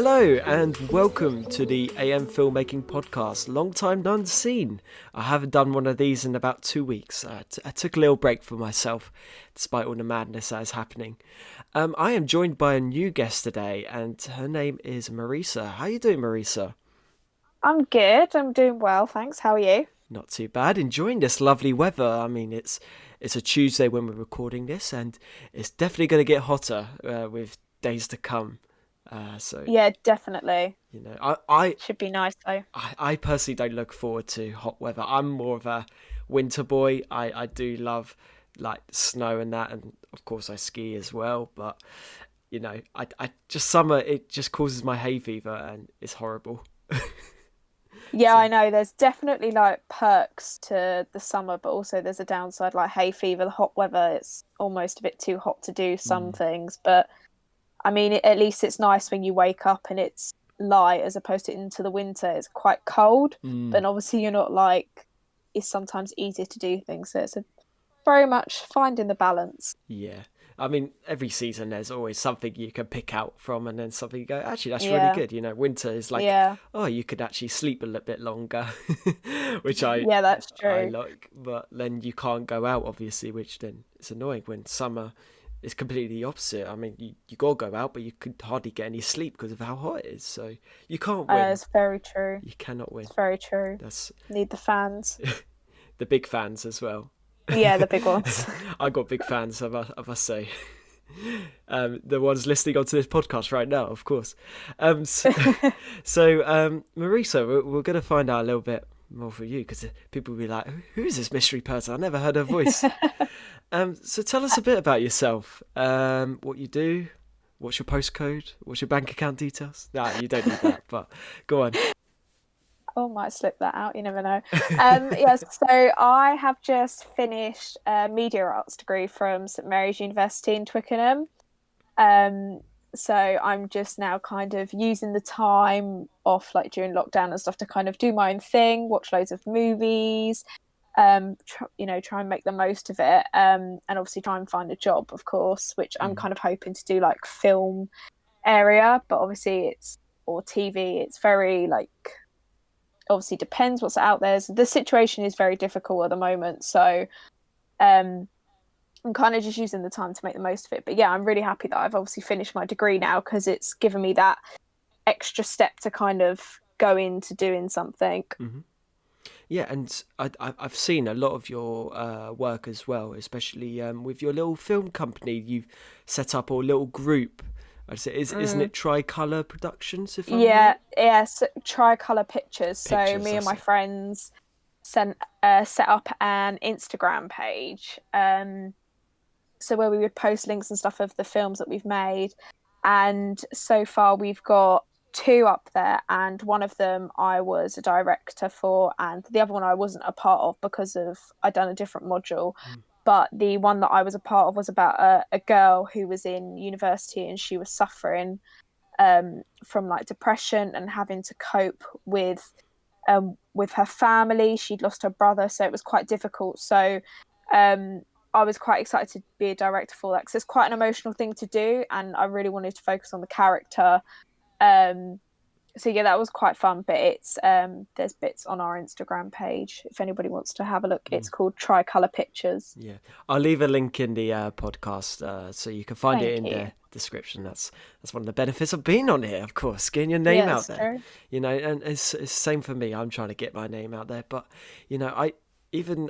Hello and welcome to the AM Filmmaking Podcast. Long time none seen. I haven't done one of these in about 2 weeks. I took a little break for myself, despite all the madness that is happening. I am joined by a new guest today, and her name is Marisa. How you doing, Marisa? I'm good. I'm doing well, thanks. How are you? Not too bad. Enjoying this lovely weather. I mean, it's a Tuesday when we're recording this, and it's definitely going to get hotter with days to come. So Yeah, definitely. you know, I Should be nice though. I personally don't look forward to hot weather. I'm more of a winter boy. I do love like snow and that, and of course I ski as well. But I just summer it just causes my hay fever and it's horrible. Yeah, So I know there's definitely like perks to the summer, but also there's a downside like hay fever, the hot weather, it's almost a bit too hot to do some mm, things. But I mean, at least it's nice when you wake up and it's light as opposed to into the winter. It's quite cold, mm, but obviously you're not like, it's sometimes easier to do things. So it's very much finding the balance. yeah. I mean, every season there's always something you can pick out from, and then something you go, actually, that's really Yeah, good. Winter is like, yeah, oh, you could actually sleep a little bit longer, which yeah, that's I true. like. But then you can't go out, obviously, which then it's annoying. When summer is completely the opposite. I mean, you gotta go out, but you could hardly get any sleep because of how hot it is. So you can't I know win. it's very true. You cannot win. It's very true. That's Need the fans. the big fans as well. Yeah, the big ones. I got big fans, I must say. The ones listening onto this podcast right now, of course. Um, so, Marisa, we're going to find out a little bit more for you because people will be like, "Who is this mystery person? I never heard her voice." So tell us a bit about yourself. What you do? What's your postcode? What's your bank account details? Nah, you don't need that, but go on. Oh, might slip that out. You never know. Yes, so I have just finished a media arts degree from St Mary's University in Twickenham. Um, so I'm just now kind of using the time off, like during lockdown and stuff, to kind of do my own thing, watch loads of movies, try and make the most of it, and obviously try and find a job, of course, which I'm Mm, kind of hoping to do like film area, but obviously it's or TV. It's very like obviously depends what's out there. So the situation is very difficult at the moment, so um, I'm kind of just using the time to make the most of it. But yeah, I'm really happy that I've obviously finished my degree now because it's given me that extra step to kind of go into doing something. hmm Yeah, and I've seen a lot of your work as well, especially with your little film company you've set up or little group. I say, isn't Mm. it Tricolour Productions, if I'm Yeah, right? yeah. So, Tricolour Pictures. So Pictures, me and that's my it. friends set up an Instagram page. So where we would post links and stuff of the films that we've made. And so far we've got two up there, and one of them I was a director for, and the other one I wasn't a part of because of I'd done a different module. Mm, But the one that I was a part of was about a girl who was in university and she was suffering from like depression and having to cope with her family. She'd lost her brother, so it was quite difficult. So um, I was quite excited to be a director for that because it's quite an emotional thing to do, and I really wanted to focus on the character. Um, so yeah, that was quite fun. But it's there's bits on our Instagram page if anybody wants to have a look. mm. It's called Tricolour Pictures. Yeah, I'll leave a link in the podcast so you can find it Thank in you. the description. That's one of the benefits of being on here, of course, getting your name out Yes, there. true. And it's the same for me. I'm trying to get my name out there, but I even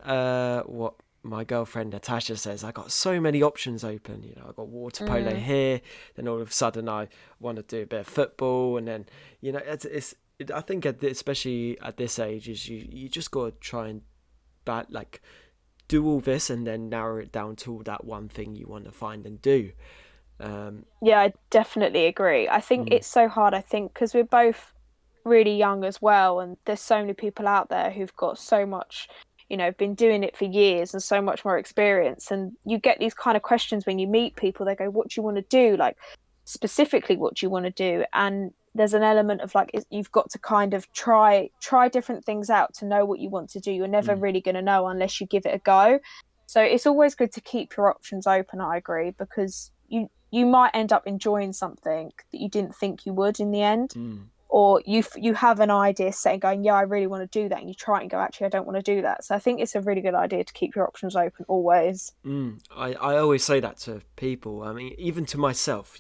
what my girlfriend Natasha says, I got so many options open. I got water polo Mm. here, then all of a sudden I want to do a bit of football, and then I think especially at this age is you just got to try and like do all this and then narrow it down to that one thing you want to find and do. Um, Yeah, I definitely agree. I think mm, it's so hard, I think, because we're both really young as well, and there's so many people out there who've got so much, been doing it for years and so much more experience. And you get these kind of questions when you meet people. They go, "What do you want to do?" Like, specifically, what do you want to do? And there's an element of like you've got to kind of try different things out to know what you want to do. You're never mm, really going to know unless you give it a go. So it's always good to keep your options open, I agree, because you might end up enjoying something that you didn't think you would in the end. Mm. Or you have an idea set and going, yeah, I really want to do that, and you try it and go, actually, I don't want to do that. So I think it's a really good idea to keep your options open always. I always say that to people. I mean, even to myself,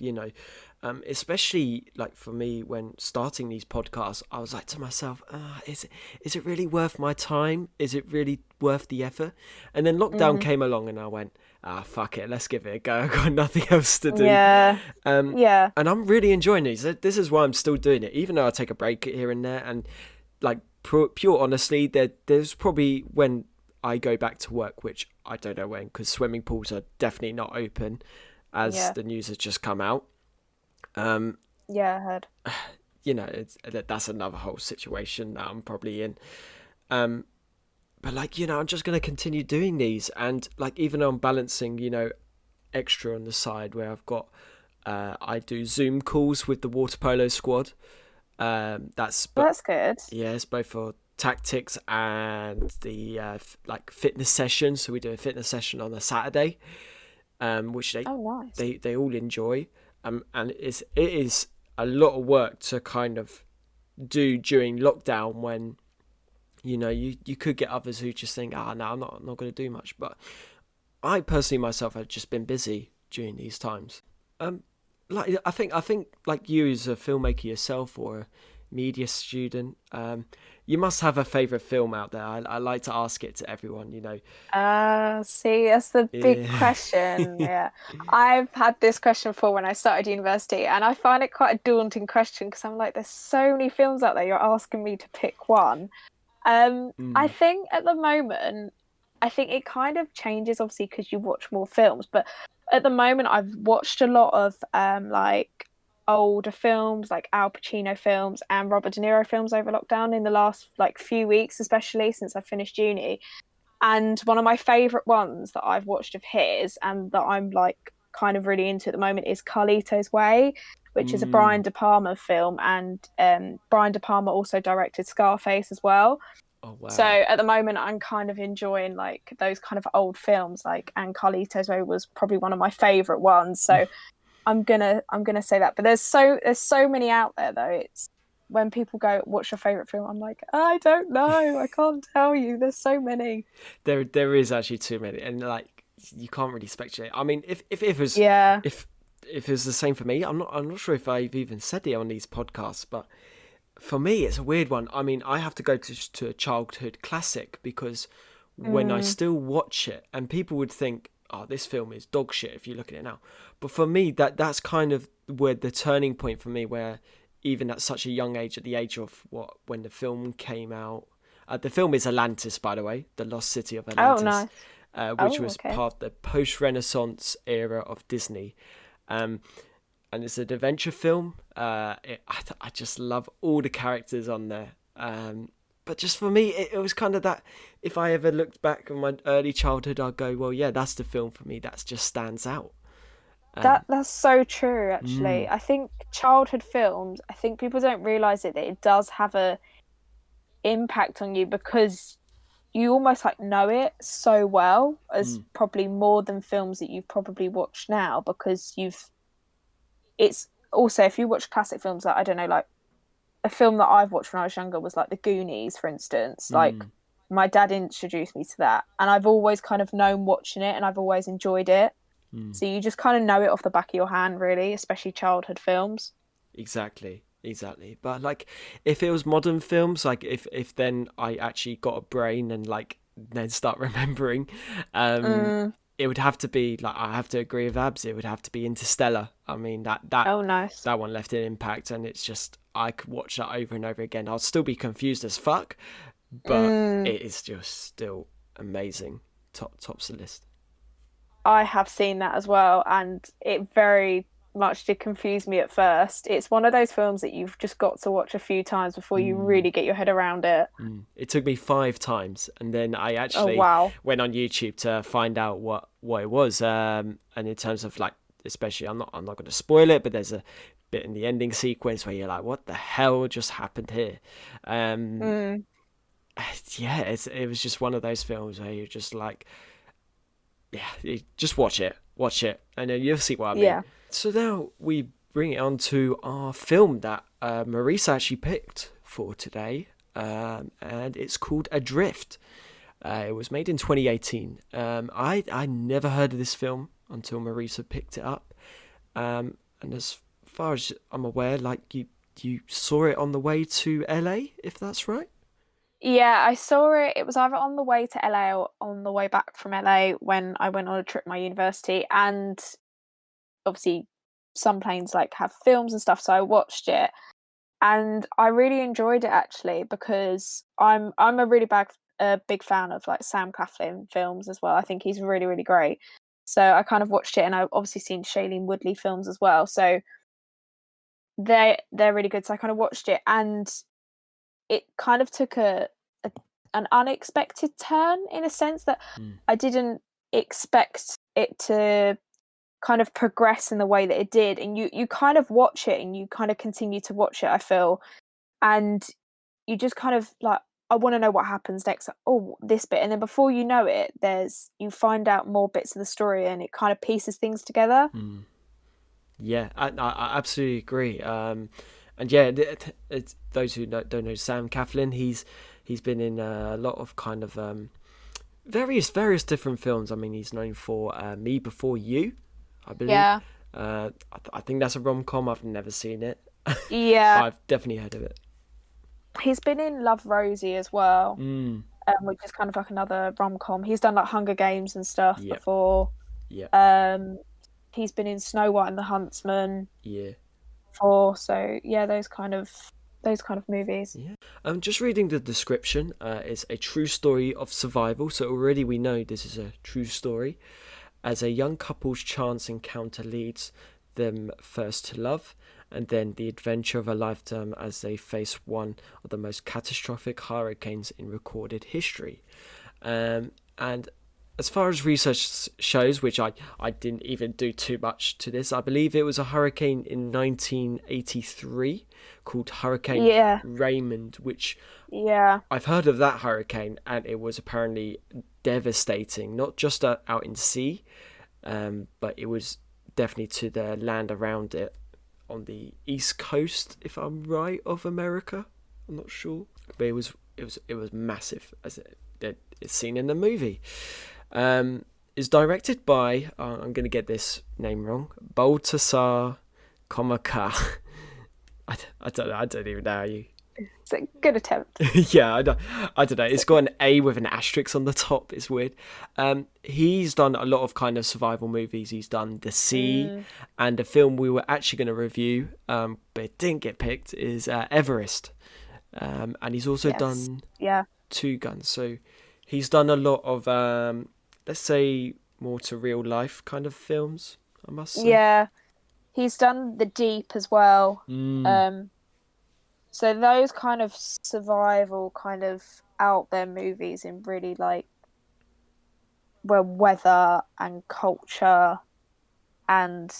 especially like for me when starting these podcasts, I was like to myself, is it really worth my time? Is it really worth the effort? And then lockdown came along and I went, fuck it, let's give it a go. I've got nothing else to do. Yeah. Yeah. And I'm really enjoying these. This is why I'm still doing it, even though I take a break here and there. And like pure honestly, there's probably when I go back to work, which I don't know when, because swimming pools are definitely not open, as the news has just come out. Yeah, I heard. That's another whole situation that I'm probably in. But like, I'm just going to continue doing these. And like, even though I'm balancing, extra on the side where I've got, I do Zoom calls with the water polo squad. That's good. Yeah, it's both for tactics and the like fitness session. So we do a fitness session on a Saturday, which nice. they all enjoy. And it is a lot of work to kind of do during lockdown when, you could get others who just think, no, I'm not going to do much. But I personally myself have just been busy during these times. Like I think like you as a filmmaker yourself or a media student, you must have a favorite film out there. I like to ask it to everyone, See, that's the big question. Yeah, I've had this question before when I started university, and I find it quite a daunting question because I'm like, there's so many films out there. You're asking me to pick one. I think at the moment, I think it kind of changes, obviously, because you watch more films. But at the moment, I've watched a lot of like older films, like Al Pacino films and Robert De Niro films over lockdown in the last like few weeks, especially since I finished uni. And one of my favourite ones that I've watched of his and that I'm like kind of really into at the moment is Carlito's Way, which is a Brian De Palma film, and Brian De Palma also directed Scarface as well. Oh wow! So at the moment, I'm kind of enjoying like those kind of old films, like, and Carlito's Way was probably one of my favourite ones. So I'm gonna say that. But there's so many out there though. It's when people go, "What's your favourite film?" I'm like, I don't know. I can't tell you. There's so many. There is actually too many, and like you can't really speculate. I mean, if it was if it was the same for me, I'm not sure if I've even said it on these podcasts, but for me it's a weird one. I mean, I have to go to a childhood classic because when I still watch it, and people would think, oh, this film is dog shit if you look at it now, but for me that's kind of where the turning point for me, where even at such a young age, at the age of when the film came out, the film is Atlantis, by the way, The Lost City of Atlantis. Which was part of the post-Renaissance era of Disney. And it's an adventure film. I just love all the characters on there. But just for me, it was kind of that, if I ever looked back on my early childhood, I'd go, well, yeah, that's the film for me that just stands out. That's so true, actually. I think childhood films, I think people don't realise that it does have a impact on you because you almost like know it so well, as probably more than films that you've probably watched now, because it's also, if you watch classic films, like, I don't know, like a film that I've watched when I was younger was like The Goonies, for instance. Like my dad introduced me to that, and I've always kind of known watching it and I've always enjoyed it. So you just kind of know it off the back of your hand, really, especially childhood films. Exactly. But like, if it was modern films, like if then I actually got a brain and like then start remembering, it would have to be like, I have to agree with Abs. It would have to be Interstellar. I mean that nice. That one left an impact, and it's just, I could watch that over and over again. I'll still be confused as fuck, but it is just still amazing. Tops the list. I have seen that as well, and it very much did confuse me at first. It's one of those films that you've just got to watch a few times before you really get your head around it. It took me 5 times, and then I actually went on YouTube to find out what it was. And in terms of like, especially, I'm not going to spoil it, but there's a bit in the ending sequence where you're like, what the hell just happened here? Yeah, it was just one of those films where you're just like, just watch it, and then you'll see what I mean. Yeah. So now we bring it on to our film that Marisa actually picked for today, and it's called Adrift. It was made in 2018. I never heard of this film until Marisa picked it up, and as far as I'm aware, like you saw it on the way to LA, if that's right. Yeah, I saw it. It was either on the way to LA or on the way back from LA when I went on a trip to my university. And obviously, some planes like have films and stuff, so I watched it, and I really enjoyed it actually because I'm a really big fan of like Sam Claflin films as well. I think he's really really great. So I kind of watched it, and I've obviously seen Shailene Woodley films as well. So they're really good. So I kind of watched it, and it kind of took an unexpected turn in a sense that I didn't expect it to kind of progress in the way that it did. And you kind of watch it and you kind of continue to watch it, I feel, and you just kind of like, I want to know what happens next. Oh, this bit, and then before you know it, you find out more bits of the story, and it kind of pieces things together. Yeah, I absolutely agree. And yeah, it's those who don't know Sam Claflin. He's been in a lot of kind of various different films. I mean, he's known for Me Before You, I believe. Yeah. I think that's a rom-com. I've never seen it. Yeah. I've definitely heard of it. He's been in Love Rosie as well, which is kind of like another rom-com. He's done like Hunger Games and stuff before. Yeah. He's been in Snow White and the Huntsman. Yeah. Before, so yeah, those kind of movies. Yeah. Just reading the description, it's a true story of survival. So already we know this is a true story. As a young couple's chance encounter leads them first to love, and then the adventure of a lifetime as they face one of the most catastrophic hurricanes in recorded history. And as far as research shows, which I didn't even do too much to this, I believe it was a hurricane in 1983 called Hurricane Raymond, which I've heard of that hurricane, and it was apparently devastating, not just out in sea, but it was definitely to the land around it on the east coast, if I'm right, of America. I'm not sure, but it was massive, as it's seen in the movie. Is directed by I'm going to get this name wrong, Baltasar Komaka. I don't even know how you. It's a good attempt. Yeah, I don't know. It's got an A with an asterisk on the top. It's weird. He's done a lot of kind of survival movies. He's done The Sea, and the film we were actually going to review, but it didn't get picked, is Everest. And he's also done Two Guns. So he's done a lot of let's say more to real life kind of films, I must say. Yeah, he's done The Deep as well. So those kind of survival, kind of out there movies in really like where weather and culture and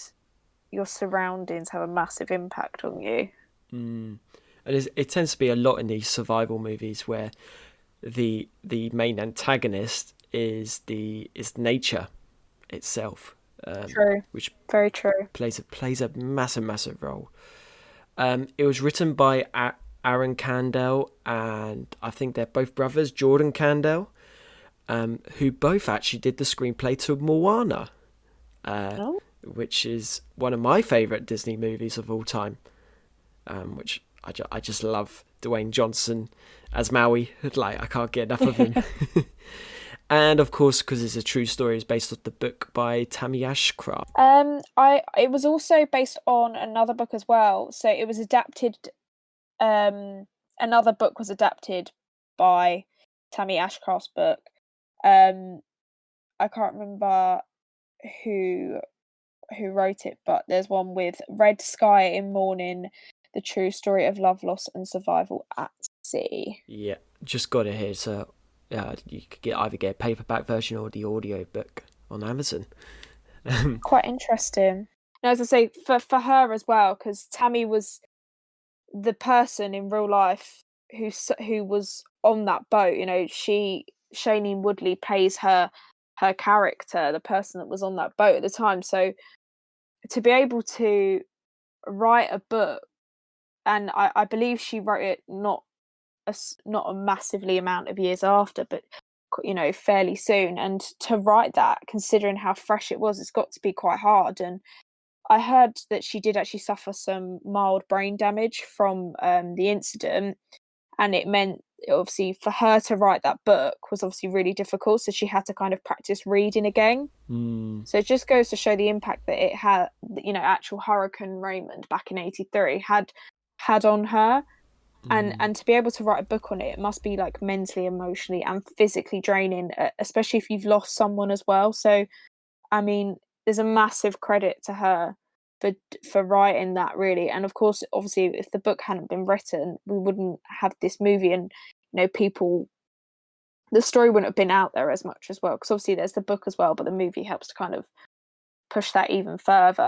your surroundings have a massive impact on you. And it tends to be a lot in these survival movies where the main antagonist is nature itself. True. Which very true. Plays a massive role. It was written by Aaron Kandel, and I think they're both brothers, Jordan Kandel, who both actually did the screenplay to Moana, which is one of my favourite Disney movies of all time, which I just love Dwayne Johnson as Maui. Like, I can't get enough of him. And of course, because it's a true story, it's based on the book by Tammy Ashcraft. It was also based on another book as well. So it was adapted. Another book was adapted by Tammy Ashcraft's book. I can't remember who wrote it, but there's one with Red Sky in Morning, the true story of love, loss, and survival at sea. Yeah, just got it here. So you could either get a paperback version or the audio book on Amazon. Quite interesting. And as I say, for her as well, because Tammy was the person in real life who was on that boat. You know, Shailene Woodley plays her her character, the person that was on that boat at the time. So to be able to write a book, and I believe she wrote it not a massively amount of years after, but fairly soon, and to write that, considering how fresh it was, it's got to be quite hard. And I heard that she did actually suffer some mild brain damage from the incident, and it meant, obviously, for her to write that book was obviously really difficult, so she had to kind of practice reading again. So it just goes to show the impact that it had, actual Hurricane Raymond back in '83 had on her. And to be able to write a book on it, it must be like mentally, emotionally, and physically draining, especially if you've lost someone as well. So, I mean, there's a massive credit to her for writing that, really. And of course, obviously, if the book hadn't been written, we wouldn't have this movie, and the story wouldn't have been out there as much as well. Because obviously, there's the book as well, but the movie helps to kind of push that even further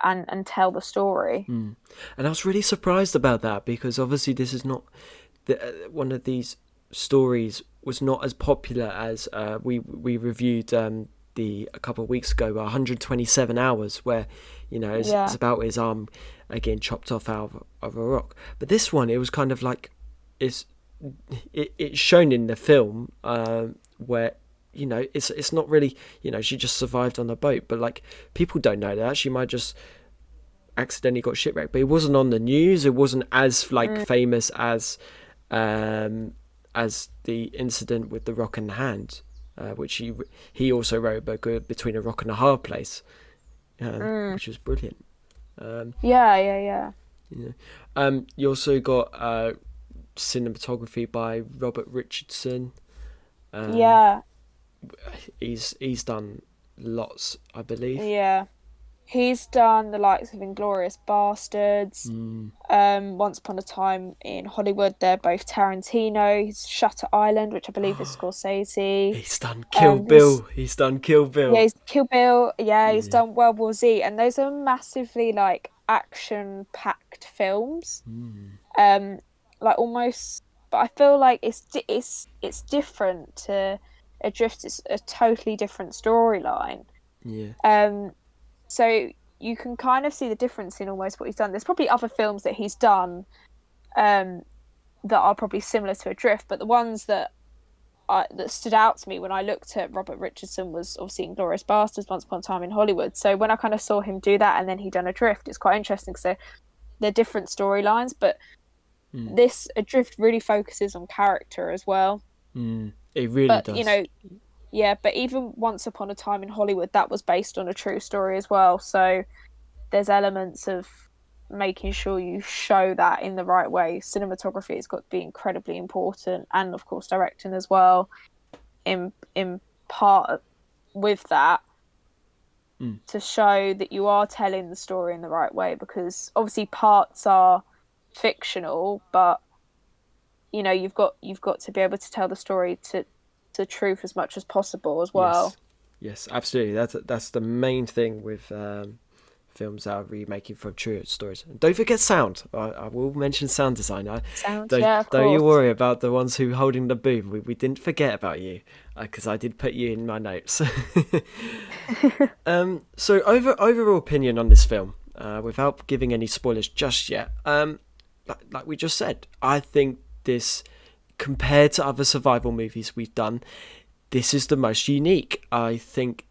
and tell the story. And I was really surprised about that, because obviously this is not one of these stories was not as popular as we reviewed a couple of weeks ago, 127 Hours, where it's about his arm again chopped off out of a rock. But this one, it was kind of like it's shown in the film where it's not really, she just survived on the boat, but like people don't know that she might just accidentally got shipwrecked. But it wasn't on the news, it wasn't as like famous as the incident with the rock in the hand, which he also wrote a book, Between a Rock and a Hard Place, which was brilliant. Yeah. You also got cinematography by Robert Richardson. He's done lots, I believe. Yeah, he's done the likes of Inglourious Bastards, Once Upon a Time in Hollywood. They're both Tarantino. He's Shutter Island, which I believe is Scorsese. He's done Kill Bill. He's done Kill Bill. Yeah, he's Kill Bill. Yeah, he's done World War Z, and those are massively like action-packed films. Like almost, but I feel like it's different to Adrift. Is a totally different storyline. So you can kind of see the difference in almost what he's done. There's probably other films that he's done that are probably similar to Adrift, but the ones that stood out to me when I looked at Robert Richardson was obviously Inglourious Bastards, Once Upon a Time in Hollywood. So when I kind of saw him do that, and then he done Adrift, it's quite interesting. So they're different storylines, but this Adrift really focuses on character as well. It really does. But even Once Upon a Time in Hollywood, that was based on a true story as well. So there's elements of making sure you show that in the right way. Cinematography has got to be incredibly important, and of course directing as well, in part with that, to show that you are telling the story in the right way. Because obviously parts are fictional, but you've got to be able to tell the story to truth as much as possible as well. Yes, absolutely. That's the main thing with films that are remaking from true stories. And don't forget sound. I will mention sound design. Don't you worry about the ones who holding the boom. We didn't forget about you, because I did put you in my notes. So overall opinion on this film, without giving any spoilers just yet. Like we just said, I think this, compared to other survival movies we've done, this is the most unique. I think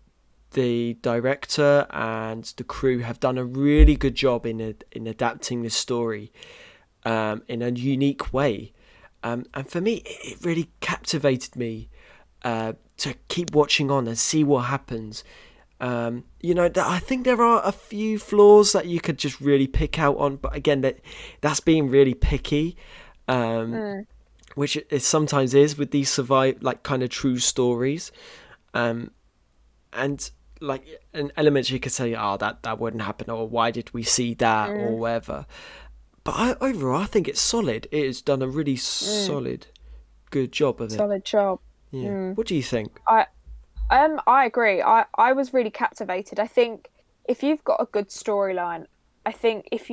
the director and the crew have done a really good job in adapting this story in a unique way. And for me, it really captivated me to keep watching on and see what happens. I think there are a few flaws that you could just really pick out on, but again, that's being really picky. Which it sometimes is with these kind of true stories, and like an element you could say, that wouldn't happen, or why did we see that, or whatever. But overall, I think it's solid. It has done a really solid, good job of it. Solid job. What do you think? I agree. I was really captivated. I think if you've got a good storyline, I think if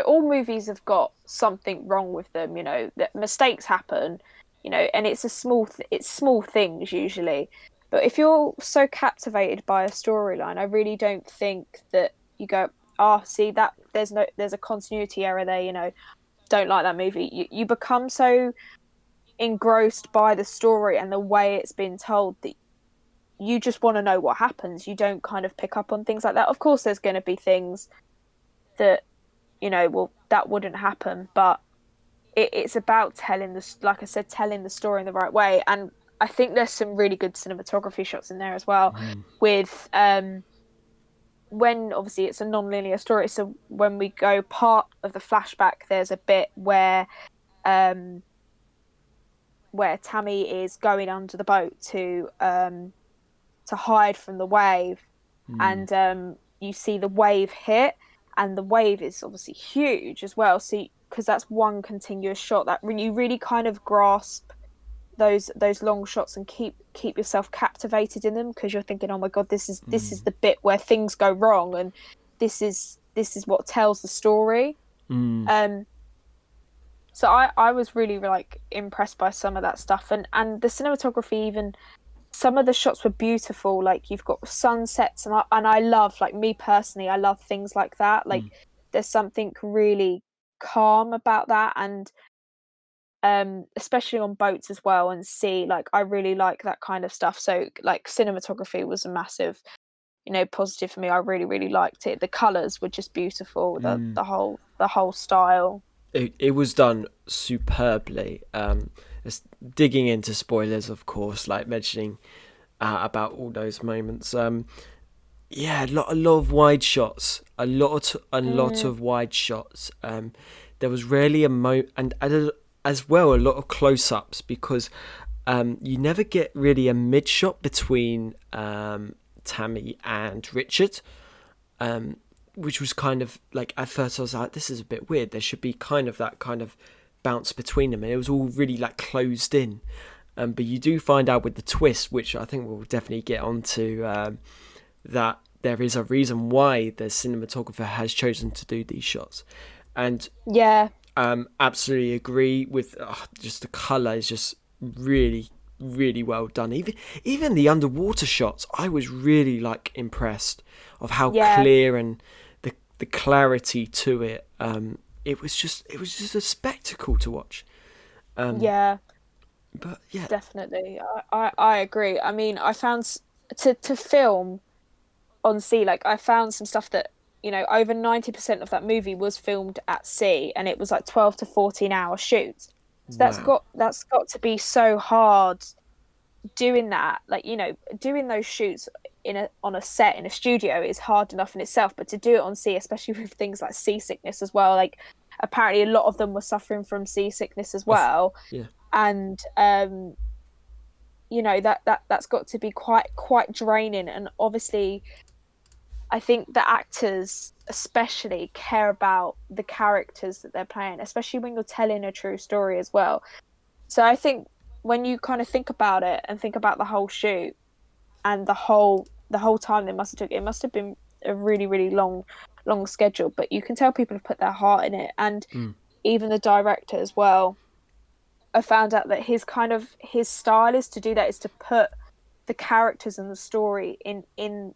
all movies have got something wrong with them, that mistakes happen, and it's small things usually. But if you're so captivated by a storyline, I really don't think that you go, see that there's a continuity error there, you know, don't like that movie. You become so engrossed by the story and the way it's been told that you just want to know what happens. You don't kind of pick up on things like that. Of course, there's going to be things that, you know, well, that wouldn't happen, but it's about telling this, like I said, telling the story in the right way. And I think there's some really good cinematography shots in there as well. With when obviously it's a non-linear story, so when we go part of the flashback, there's a bit where Tammy is going under the boat to hide from the wave, and you see the wave hit, and the wave is obviously huge as well. See, because that's one continuous shot that you really kind of grasp those long shots and keep yourself captivated in them, because you're thinking, oh my god, this is the bit where things go wrong, and this is what tells the story. So I was really like impressed by some of that stuff, and the cinematography, even some of the shots were beautiful. Like you've got sunsets, and I love, like, me personally, I love things like that. Like there's something really calm about that, and especially on boats as well and sea, like I really like that kind of stuff. So like cinematography was a massive, you know, positive for me. I really, really liked it. The colors were just beautiful. The whole style. It was done superbly. It's digging into spoilers, of course, like mentioning about all those moments. Yeah, a lot of wide shots, a lot of wide shots. There was rarely a and as well a lot of close-ups, because you never get really a mid shot between Tammy and Richard, which was kind of like, at first I was like, this is a bit weird. There should be kind of that kind of bounce between them, and it was all really like closed in. But you do find out with the twist, which I think we'll definitely get onto, that there is a reason why the cinematographer has chosen to do these shots. And yeah, absolutely agree with just the color is just really, really well done. Even the underwater shots, I was really like impressed of how clear and the clarity to it. It was just a spectacle to watch. But yeah, definitely, I agree. I mean, I found to film on sea, like I found some stuff that, you know, over 90% of that movie was filmed at sea, and it was like 12 to 14-hour shoots. So that's got to be so hard doing that. Like, you know, doing those shoots on a set in a studio is hard enough in itself, but to do it on sea, especially with things like seasickness as well, like apparently a lot of them were suffering from seasickness as well. And you know, that's got to be quite draining. And obviously I think the actors especially care about the characters that they're playing, especially when you're telling a true story as well. So I think when you kind of think about it and think about the whole shoot and the whole time they must have been a really, really long schedule, but you can tell people have put their heart in it. And even the director as well, I found out that his style is to do that, is to put the characters and the story in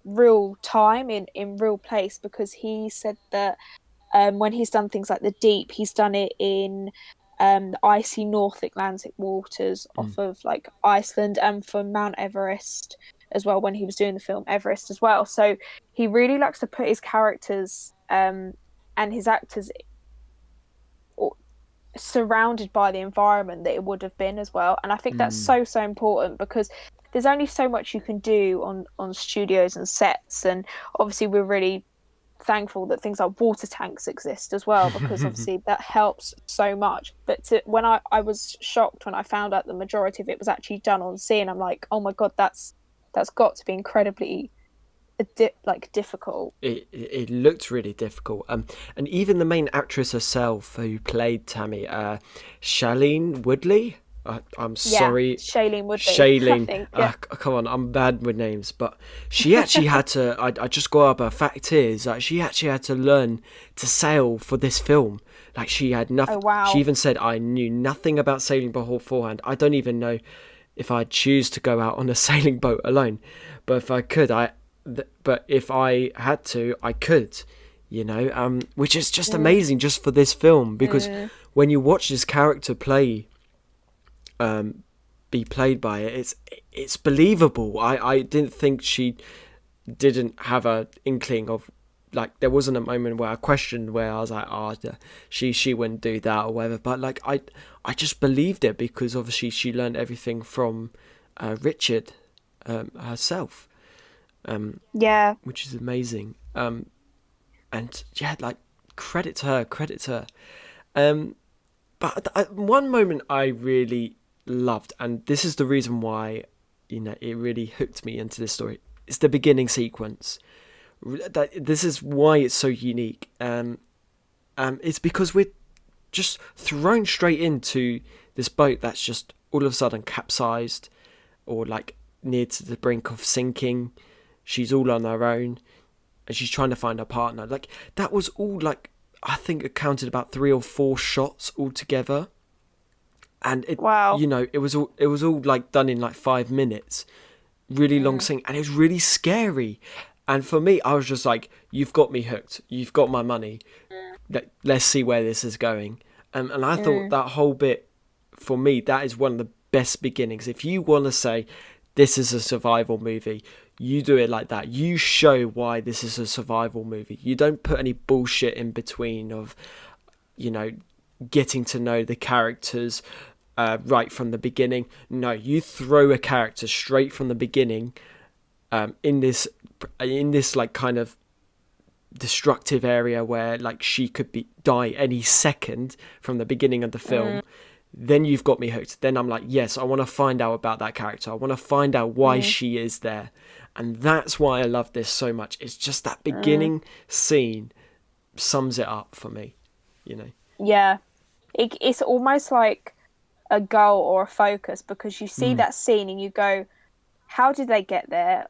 real time, in real place, because he said that when he's done things like the deep, he's done it in the icy North Atlantic waters off of like Iceland, and for Mount Everest as well, when he was doing the film Everest as well. So he really likes to put his characters and his actors surrounded by the environment that it would have been as well. And I think that's so important, because there's only so much you can do on studios and sets. And obviously we're really thankful that things like water tanks exist as well, because obviously that helps so much. But when I was shocked when I found out the majority of it was actually done on sea, and I'm like, oh my god, that's got to be incredibly difficult. It looked really difficult. And even the main actress herself, who played Tammy, Shailene Woodley. I'm sorry, Shailene Woodley. Shailene, I think, yeah. Come on, I'm bad with names, but she actually had to. I just got up. Her fact is, she actually had to learn to sail for this film. Like, she had nothing. Oh, wow. She even said, "I knew nothing about sailing beforehand. I don't even know if I choose to go out on a sailing boat alone. But if I could, but if I had to, I could, which is just amazing just for this film, because when you watch this character be played by it, it's believable. I didn't think she didn't have a inkling of, like, there wasn't a moment where I questioned, where I was like, she wouldn't do that or whatever. But like I just believed it, because obviously she learned everything from Richard herself, which is amazing. And yeah, like, credit to her. But one moment I really loved, and this is the reason why it really hooked me into this story, is the beginning sequence. This is why it's so unique. It's because we're just thrown straight into this boat that's just all of a sudden capsized, or like near to the brink of sinking. She's all on her own, and she's trying to find her partner. Like, that was all, like, I think it counted about 3 or 4 shots altogether. And it was all like done in like 5 minutes. Really long scene, and it was really scary. And for me, I was just like, you've got me hooked. You've got my money. Let's see where this is going. And I thought that whole bit, for me, that is one of the best beginnings. If you want to say this is a survival movie, you do it like that. You show why this is a survival movie. You don't put any bullshit in between of, getting to know the characters right from the beginning. No, you throw a character straight from the beginning in this like kind of destructive area where, like, she could die any second from the beginning of the film. Then you've got me hooked. Then I'm like, yes, I want to find out about that character. I want to find out why she is there. And that's why I love this so much. It's just that beginning scene sums it up for me, Yeah. It's almost like a goal or a focus, because you see that scene and you go, how did they get there?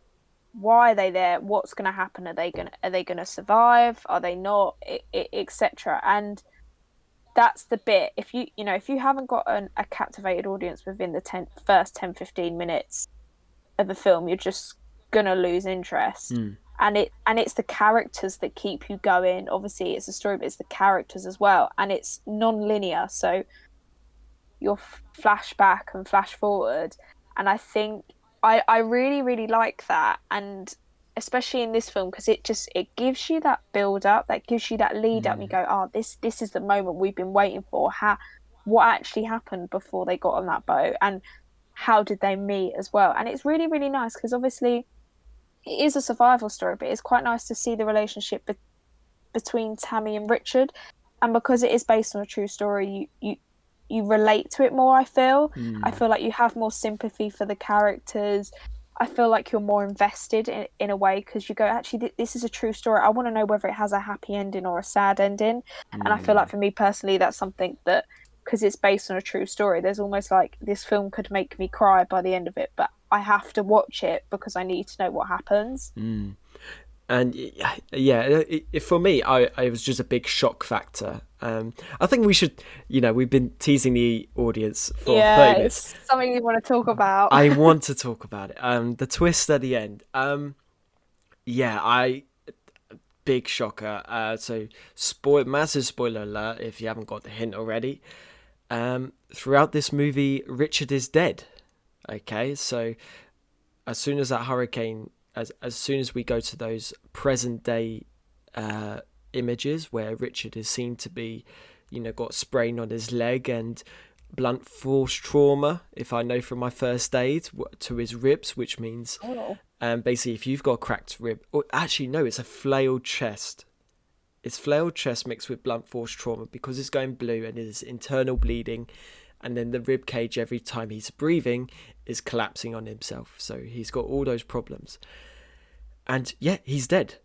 Why are they there? What's going to happen? Are they going to survive? Are they not? Etc. And that's the bit. If you haven't got a captivated audience within the first 10-15 minutes of the film, you're just gonna lose interest. And it's the characters that keep you going. Obviously, it's a story, but it's the characters as well, and it's non-linear. So you'll flash back and flash forward, and I think I really, really like that, and especially in this film, because it gives you that build up, that gives you that lead up. And you go, this is the moment we've been waiting for. What actually happened before they got on that boat, and how did they meet as well? And it's really, really nice, because obviously it is a survival story, but it's quite nice to see the relationship between Tammy and Richard, and because it is based on a true story, you relate to it more. I feel like you have more sympathy for the characters. I feel like you're more invested in a way, because you go, actually, this is a true story. I want to know whether it has a happy ending or a sad ending. And I feel like, for me personally, that's something that, because it's based on a true story, there's almost like this film could make me cry by the end of it, but I have to watch it because I need to know what happens. And yeah, for me, it was just a big shock factor. I think we should, we've been teasing the audience for 30 minutes. It's something you want to talk about. I want to talk about it. The twist at the end. Big shocker. So massive spoiler alert if you haven't got the hint already. Throughout this movie, Richard is dead. Okay, so as soon as that hurricane, as soon as we go to those present day images where Richard is seen to be, got sprain on his leg and blunt force trauma, if I know from my first aid, to his ribs, which means basically if you've got a cracked rib, or actually no, it's a flailed chest. It's flailed chest mixed with blunt force trauma, because it's going blue and there's internal bleeding, and then the rib cage, every time he's breathing, is collapsing on himself. So he's got all those problems. And yeah, he's dead.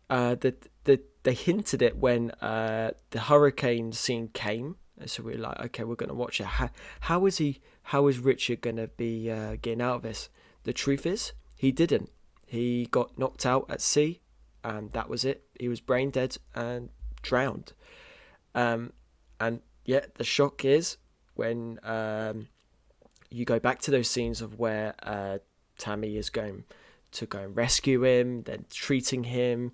They hinted it when the hurricane scene came. So we're like, okay, we're going to watch it. How is Richard going to be getting out of this? The truth is, he didn't. He got knocked out at sea, and that was it. He was brain dead and drowned. And yeah, the shock is when you go back to those scenes of where Tammy is going to go and rescue him, then treating him.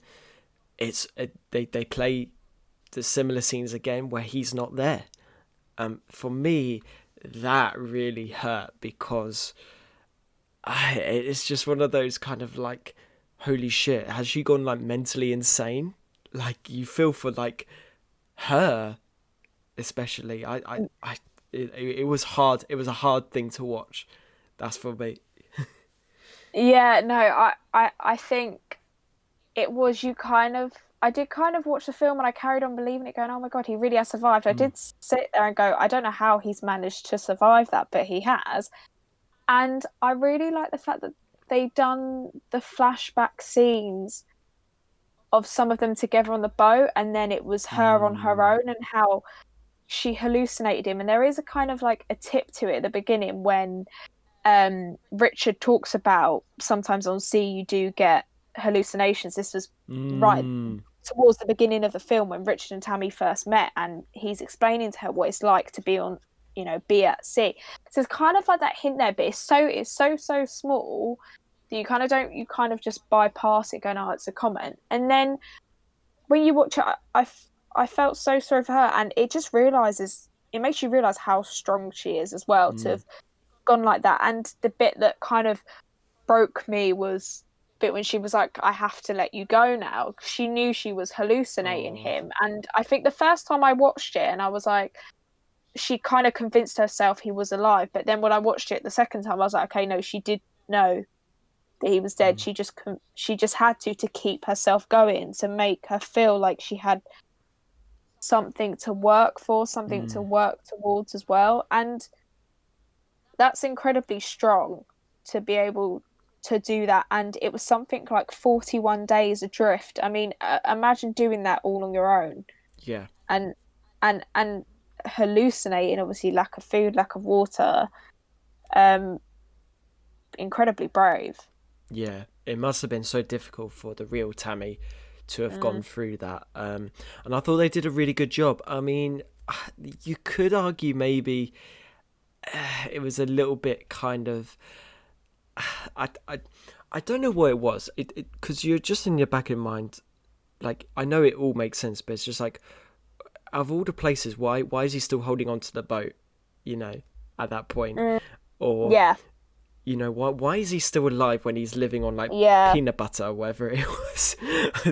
They play the similar scenes again where he's not there. For me, that really hurt because it's just one of those kind of like, holy shit, has she gone like mentally insane? Like, you feel for like her, especially. It was hard. It was a hard thing to watch. That's for me. Yeah, no, I think it was I did kind of watch the film and I carried on believing it, going, oh my God, he really has survived. I did sit there and go, I don't know how he's managed to survive that, but he has. And I really like the fact that they done the flashback scenes of some of them together on the boat, and then it was her on her own, and how she hallucinated him. And there is a kind of like a tip to it at the beginning when Richard talks about sometimes on sea you do get hallucinations. This was right towards the beginning of the film when Richard and Tammy first met, and he's explaining to her what it's like to be on, be at sea. So it's kind of like that hint there, but it's so small that you kind of just bypass it, going, oh, it's a comment. And then when you watch it, I felt so sorry for her, and it makes you realize how strong she is as well to have gone like that. And the bit that kind of broke me was the bit when she was like, I have to let you go now. She knew she was hallucinating him. And I think the first time I watched it, and I was like, she kind of convinced herself he was alive. But then when I watched it the second time, I was like, okay, no, she did know that he was dead. She just had to keep herself going, to make her feel like she had something to work for, something to work towards as well. And that's incredibly strong to be able to do that. And it was something like 41 days adrift. I mean, imagine doing that all on your own. Yeah. And hallucinating, obviously, lack of food, lack of water. Incredibly brave. Yeah, it must have been so difficult for the real Tammy to have gone through that. And I thought they did a really good job. I mean, you could argue maybe it was a little bit kind of... I don't know what it was. Because you're just in your back of your mind, like, I know it all makes sense, but it's just like, out of all the places, why is he still holding on to the boat, at that point? Or... Yeah. Why is he still alive when he's living on like peanut butter or whatever it was?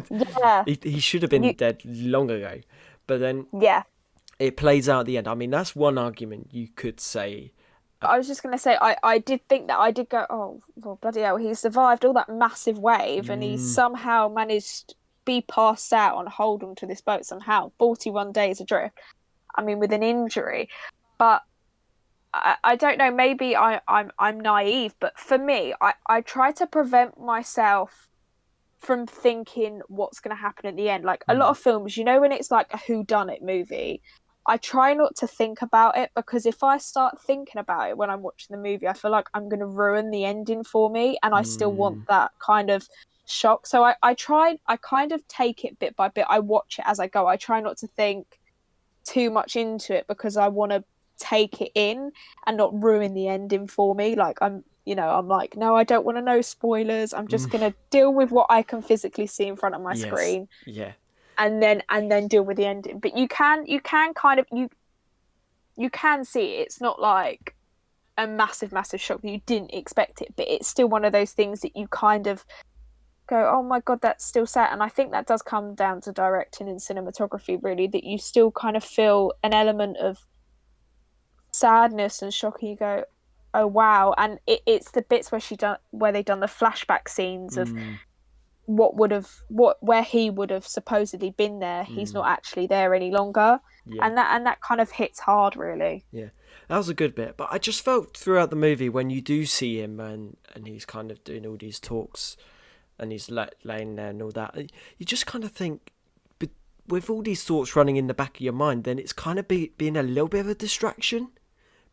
Yeah. he should have been dead long ago. But then it plays out at the end. I mean, that's one argument you could say. I was just going to say, I did think that. I did go, oh, well, bloody hell, he survived all that massive wave and he somehow managed to be passed out and hold on to this boat somehow. 41 days adrift. I mean, with an injury. But I don't know, maybe I'm naive, but for me, I try to prevent myself from thinking what's going to happen at the end. Like a lot of films, when it's like a whodunit movie, I try not to think about it, because if I start thinking about it when I'm watching the movie, I feel like I'm going to ruin the ending for me, and I still want that kind of shock. So I kind of take it bit by bit. I watch it as I go. I try not to think too much into it, because I want to take it in and not ruin the ending for me. Like I'm like, no, I don't want to know spoilers. I'm just going to deal with what I can physically see in front of my screen. Yeah. And then deal with the ending. But you can kind of you can see it. It's not like a massive shock that you didn't expect it, but it's still one of those things that you kind of go, oh my God, that's still sad. And I think that does come down to directing and cinematography, really, that you still kind of feel an element of sadness and shock, and you go, oh wow. And it's the bits where they done the flashback scenes of where he would have supposedly been there. He's not actually there any longer. And that kind of hits hard, really. Yeah, that was a good bit. But I just felt throughout the movie, when you do see him and he's kind of doing all these talks and he's laying there and all that, you just kind of think, but with all these thoughts running in the back of your mind, then it's kind of being a little bit of a distraction,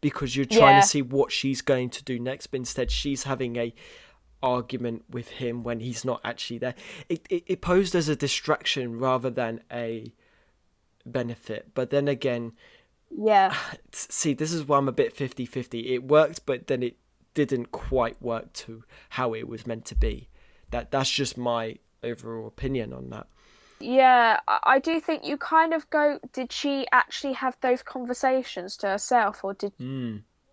because you're trying to see what she's going to do next, but instead she's having a argument with him when he's not actually there. It posed as a distraction rather than a benefit. But then again, Yeah. See, this is why I'm a bit 50-50. It worked, but then it didn't quite work to how it was meant to be. That's just my overall opinion on that. Yeah, I do think you kind of go, did she actually have those conversations to herself, or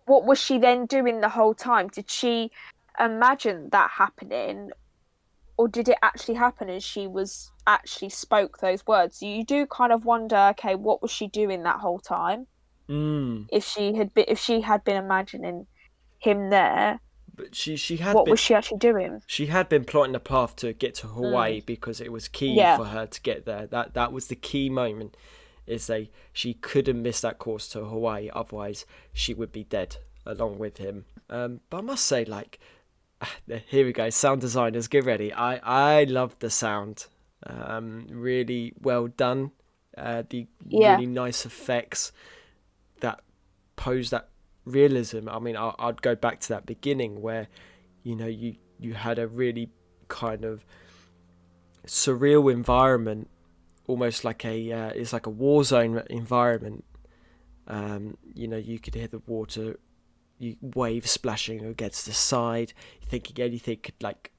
what was she then doing the whole time? Did she imagine that happening, or did it actually happen and she was actually spoke those words? You do kind of wonder, okay, what was she doing that whole time? If she had been imagining him there, But she had what been was she actually doing? she had been plotting a path to get to Hawaii because it was key Yeah. for her to get there. That was the key moment. She couldn't miss that course to Hawaii, otherwise she would be dead along with him. But I must say, like, here we go, sound designers, get ready. I love the sound. Really well done. The Yeah. really nice effects that pose that realism. I mean, I'd go back to that beginning where, you had a really kind of surreal environment, almost like it's like a war zone environment. You could hear the water, waves splashing against the side, thinking anything could like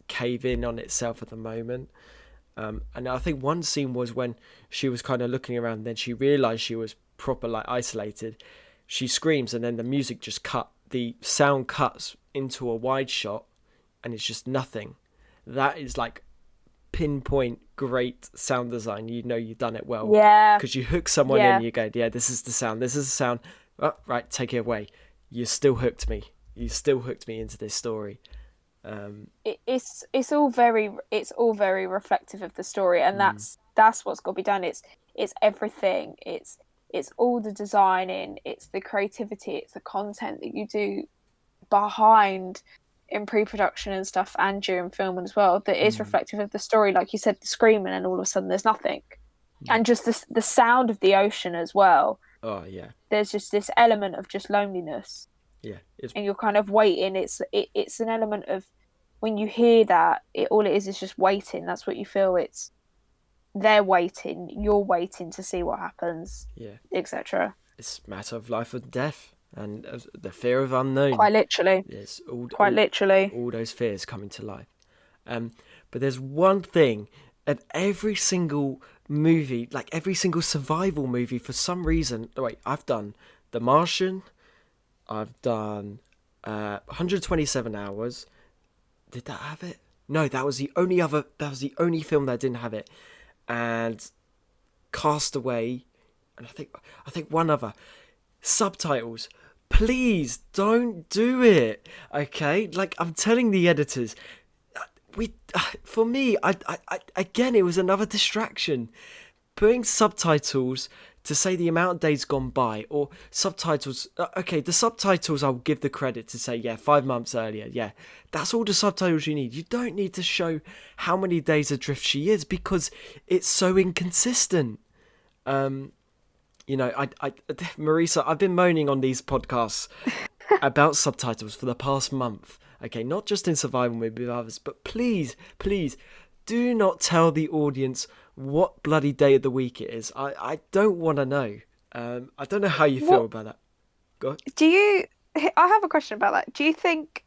cave in on itself at the moment. And I think one scene was when she was kind of looking around, then she realised she was proper like isolated. She screams, and then the music just cut. The sound cuts into a wide shot, and it's just nothing. That is like pinpoint great sound design. You've done it well. Yeah. Because you hook someone in, Yeah. and you go, yeah, this is the sound. This is the sound. Oh, right, take it away. You still hooked me. You still hooked me into this story. It's all very reflective of the story, and that's what's got to be done. It's everything. It's all the designing, it's the creativity, it's the content that you do behind in pre-production and stuff, and during filming as well, that is reflective of the story. Like you said, the screaming, and all of a sudden there's nothing, and just the sound of the ocean as well. Oh yeah. There's just this element of just loneliness. Yeah. And you're kind of waiting. It's an element of when you hear that, all it is just waiting. That's what you feel. They're waiting, you're waiting to see what happens, etc. It's a matter of life and death, and the fear of unknown. Quite literally. Yes, literally. All those fears coming to life. But there's one thing at every single movie, like every single survival movie, for some reason. Wait, I've done The Martian. I've done 127 Hours. Did that have it? No, that was the only film that didn't have it. And Castaway, and I think one other. Subtitles. Please don't do it. Okay? Like, I'm telling the editors, for me, I again, it was another distraction. Putting subtitles to say the amount of days gone by, or subtitles. Okay, the subtitles I'll give the credit to say, 5 months earlier. Yeah, that's all the subtitles you need. You don't need to show how many days adrift she is, because it's so inconsistent. Marisa, I've been moaning on these podcasts about subtitles for the past month. Okay, not just in survival maybe with others, but please, do not tell the audience what bloody day of the week it is. I don't want to know. I don't know how you feel about that. Go on. I have a question about that. Do you think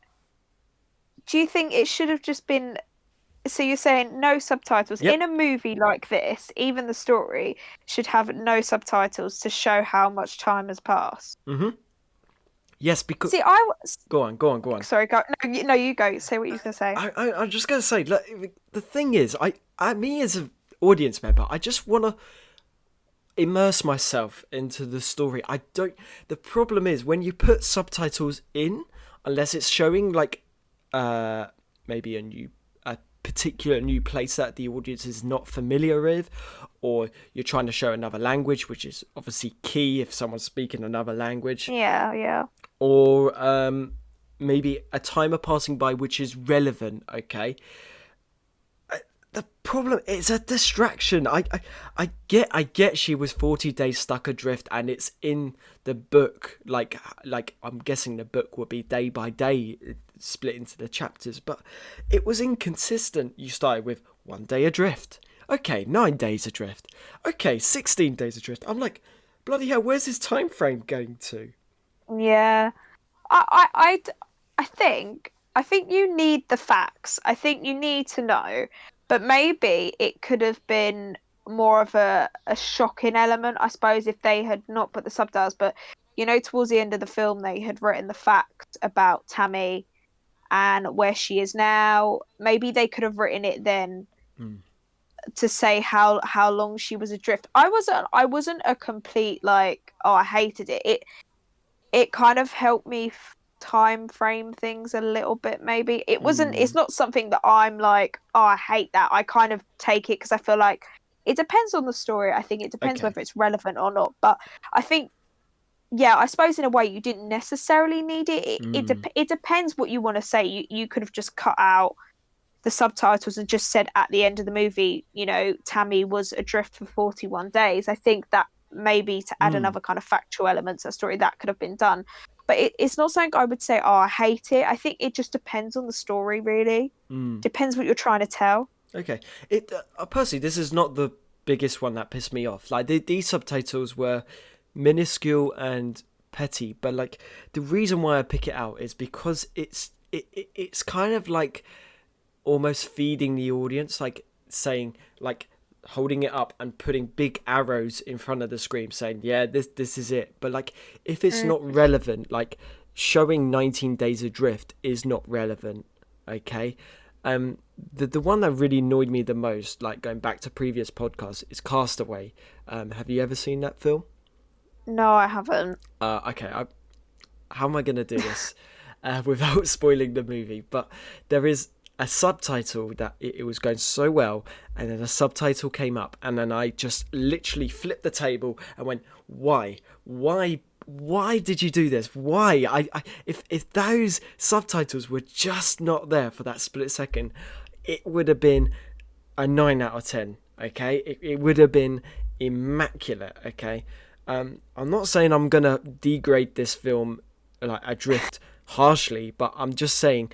it should have just been, so you're saying no subtitles? Yep. In a movie like this, even the story should have no subtitles to show how much time has passed? Mm-hmm. Yes, because... See, Go on. Sorry, go. No, you go. Say what you can say. I'm just going to say, look, the thing is, me as an audience member, I just want to immerse myself into the story. The problem is, when you put subtitles in, unless it's showing, like, maybe a particular new place that the audience is not familiar with, or you're trying to show another language, which is obviously key if someone's speaking another language. Yeah. Or maybe a timer passing by which is relevant, okay? The problem is a distraction. I get she was 40 days stuck adrift, and it's in the book, like I'm guessing the book would be day by day, split into the chapters, but it was inconsistent. You started with 1 day adrift. Okay, 9 days adrift. Okay, 16 days adrift. I'm like, bloody hell, where's his time frame going to? Yeah. I think you need the facts. I think you need to know, but maybe it could have been more of a shocking element, I suppose, if they had not put the subtitles. But towards the end of the film, they had written the facts about Tammy and where she is now. Maybe they could have written it then to say how long she was adrift. I wasn't a complete like, oh, I hated it. It kind of helped me time frame things a little bit. Maybe it wasn't. It's not something that I'm like, oh, I hate that. I kind of take it because I feel like it depends on the story. I think it depends whether it's relevant or not. But I think, yeah, I suppose in a way you didn't necessarily need it. It depends what you want to say. You could have just cut out the subtitles and just said at the end of the movie, Tammy was adrift for 41 days. I think that maybe to add another kind of factual element to the story, that could have been done. But it's not something I would say, oh, I hate it. I think it just depends on the story, really. Depends what you're trying to tell. Okay. Personally, this is not the biggest one that pissed me off. Like, these subtitles were minuscule and petty, but like the reason why I pick it out is because it's kind of like almost feeding the audience, like saying, like holding it up and putting big arrows in front of the screen saying, yeah, this is it. But like, if it's not relevant, like showing 19 Days Adrift is not relevant. Okay. The one that really annoyed me the most, like going back to previous podcasts, is Castaway. Have you ever seen that film? No, I haven't. Okay. How am I going to do this without spoiling the movie? But there is a subtitle that it was going so well, and then a subtitle came up, and then I just literally flipped the table and went, why did you do this? Why? If those subtitles were just not there for that split second, it would have been a 9 out of 10. Okay, it would have been immaculate. Okay, I'm not saying I'm gonna degrade this film like Adrift harshly, but I'm just saying,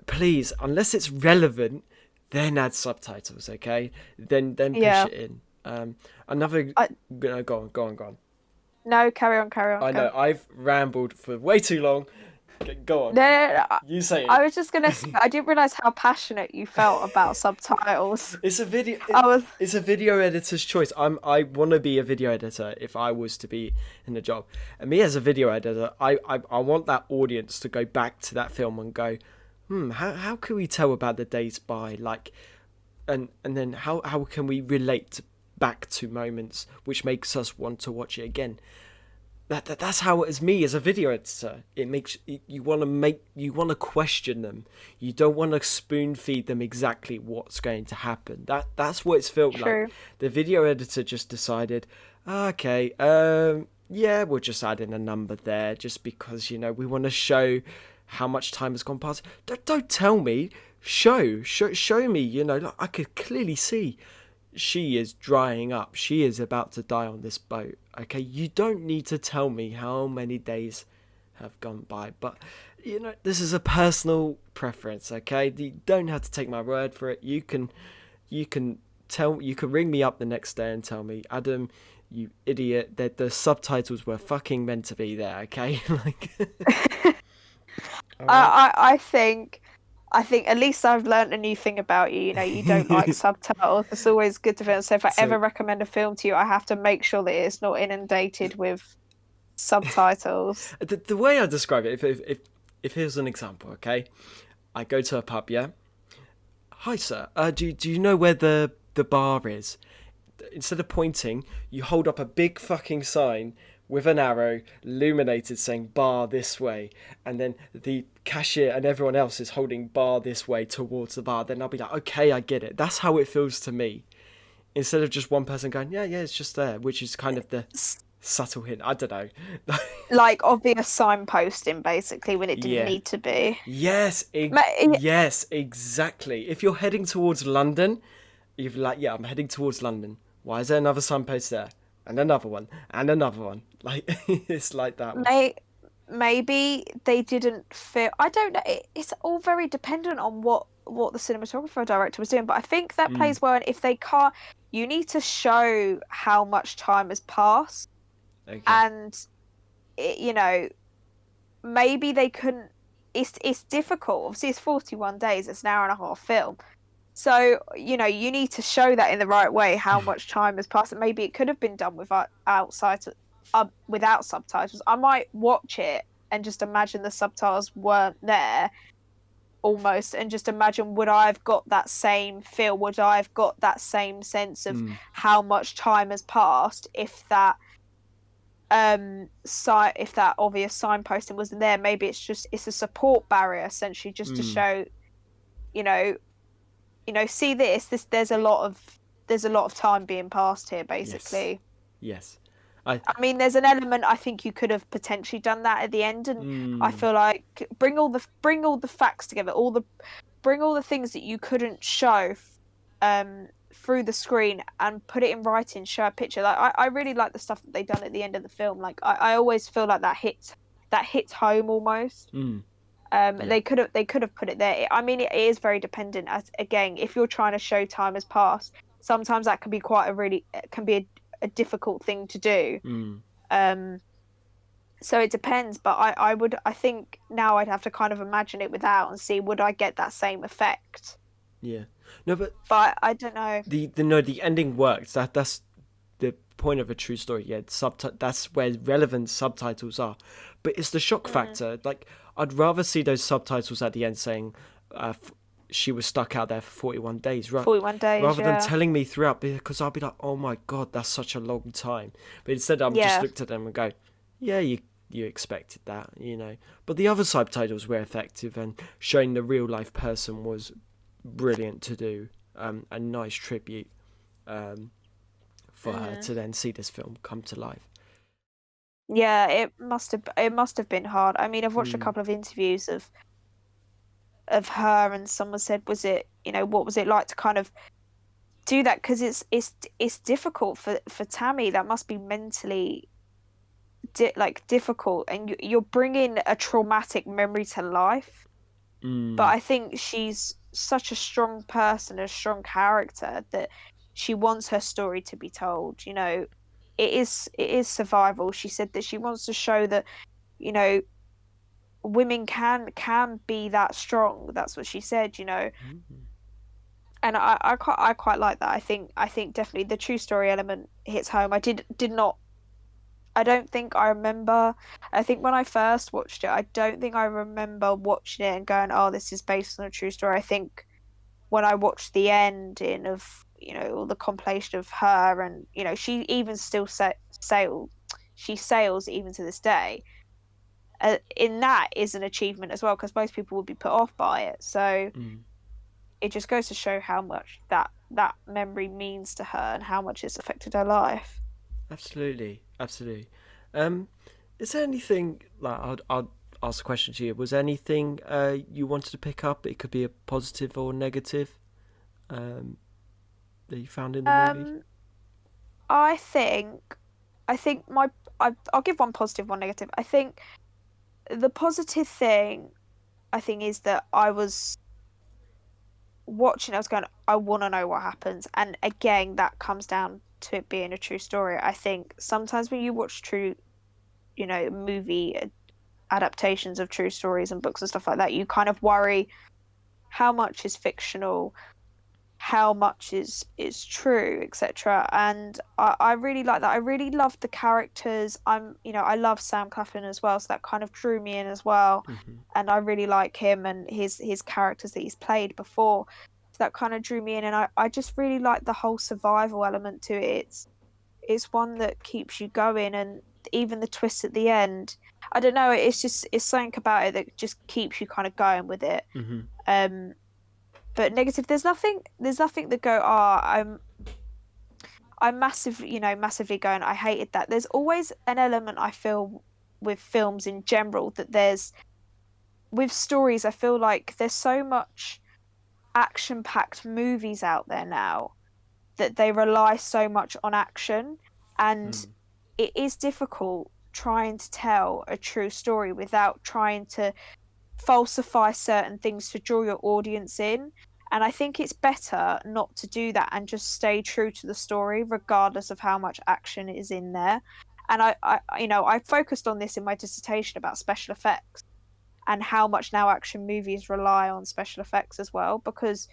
please, unless it's relevant, then add subtitles. Okay, then push it in. Go on. No, carry on. I know I've rambled for way too long. Go on. No. You say it. I was just gonna say, I didn't realize how passionate you felt about subtitles. It's a video. It's a video editor's choice. I want to be a video editor if I was to be in the job. And me as a video editor, I want that audience to go back to that film and go, how can we tell about the days by, like, and then how can we relate back to moments which makes us want to watch it again. That's how it is. Me as a video editor, it makes you want to question them. You don't want to spoon feed them exactly what's going to happen. That's what it's felt like. The video editor just decided, okay, yeah, we'll just add in a number there just because we want to show how much time has gone past. Don't tell me. Show me. Like, I could clearly see she is drying up. She is about to die on this boat. Okay, you don't need to tell me how many days have gone by. But this is a personal preference. Okay, you don't have to take my word for it. You can ring me up the next day and tell me, Adam, you idiot, that the subtitles were fucking meant to be there. Okay, like. I think at least I've learned a new thing about you. You don't like subtitles. It's always good to feel. So if I ever recommend a film to you, I have to make sure that it's not inundated with subtitles. The way I describe it, if here's an example, okay, I go to a pub, yeah. Hi, sir. Do you know where the bar is? Instead of pointing, you hold up a big fucking sign with an arrow illuminated saying bar this way, and then the cashier and everyone else is holding bar this way towards the bar. Then I'll be like, okay, I get it. That's how it feels to me, instead of just one person going, yeah, it's just there, which is kind of the subtle hint. I don't know. Like obvious signposting, basically, when it didn't need to be. Yes, yes, exactly. If you're heading towards London, you're like, yeah, I'm heading towards London. Why is there another signpost there? And another one, and another one. Like, it's like that one. Maybe they didn't feel. I don't know. It's all very dependent on what the cinematographer or director was doing. But I think that plays well. And if they can't, you need to show how much time has passed. Okay. And you know, maybe they couldn't. It's difficult. Obviously, it's 41 days. It's an hour and a half film. So, you know, you need to show that in the right way, how much time has passed. And maybe it could have been done without subtitles. I might watch it and just imagine the subtitles weren't there almost, and just imagine, would I have got that same feel? Would I have got that same sense of how much time has passed if that if that obvious signposting wasn't there? Maybe it's a support barrier, essentially, just to show, you know, see this there's a lot of time being passed here, basically. Yes. I mean, there's an element I think you could have potentially done that at the end, and I feel like bring all the facts together, bring all the things that you couldn't show through the screen, and put it in writing, show a picture. Like I really like the stuff that they done at the end of the film. Like I always feel like that hits home almost. They could have put it there. I mean, it is very dependent. As again, if you're trying to show time has passed, sometimes that can be a difficult thing to do. So it depends. But I think now I'd have to kind of imagine it without and see, would I get that same effect? Yeah. No, but I don't know. The ending works. That's the point of a true story. Yeah, that's where relevant subtitles are. But it's the shock factor. Like, I'd rather see those subtitles at the end saying she was stuck out there for 41 days. 41 days, rather than telling me throughout, because I'll be like, oh my God, that's such a long time. But instead, I'm just looked at them and go, yeah, you expected that, you know. But the other subtitles were effective, and showing the real life person was brilliant to do. A nice tribute for her to then see this film come to life. Yeah, it must have been hard. I mean, I've watched a couple of interviews of her, and someone said, was it, you know, what was it like to kind of do that? Because it's difficult for Tammy. That must be mentally difficult, and you're bringing a traumatic memory to life. But I think she's such a strong person, a strong character, that she wants her story to be told. You know, it is survival. She said that she wants to show that, you know, women can be that strong. That's what she said, you know. And I quite like that. I think definitely the true story element hits home. I don't think I remember. I think when I first watched it, I don't think I remember watching it and going, "Oh, this is based on a true story." I think when I watched the ending of, you know, all the compilation of her, and, you know, she even still sails even to this day. In that is an achievement as well, because most people would be put off by it. So it just goes to show how much that memory means to her and how much it's affected her life. Absolutely. Is there anything, like, I'll ask a question to you. Was there anything you wanted to pick up? It could be a positive or negative that you found in the movie. I think I'll give one positive, one negative. I think the positive thing, I think, is that I was watching, I was going, I want to know what happens. And again, that comes down to it being a true story. I think sometimes when you watch true, you know, movie adaptations of true stories and books and stuff like that, you kind of worry how much is fictional, how much is true, etc. And I really like that. I really loved the characters. I love Sam Claflin as well, so that kind of drew me in as well. And I really like him and his characters that he's played before, so that kind of drew me in. And I just really like the whole survival element to it. It's one that keeps you going, and even the twist at the end, I don't know, it's something about it that just keeps you kind of going with it. But negative, there's nothing that go, I'm massively going, I hated that. There's always an element, I feel, with films in general, that there's, with stories, I feel like there's so much action-packed movies out there now that they rely so much on action, and it is difficult trying to tell a true story without trying to falsify certain things to draw your audience in. And I think it's better not to do that and just stay true to the story, regardless of how much action is in there. And I focused on this in my dissertation about special effects and how much now action movies rely on special effects as well, because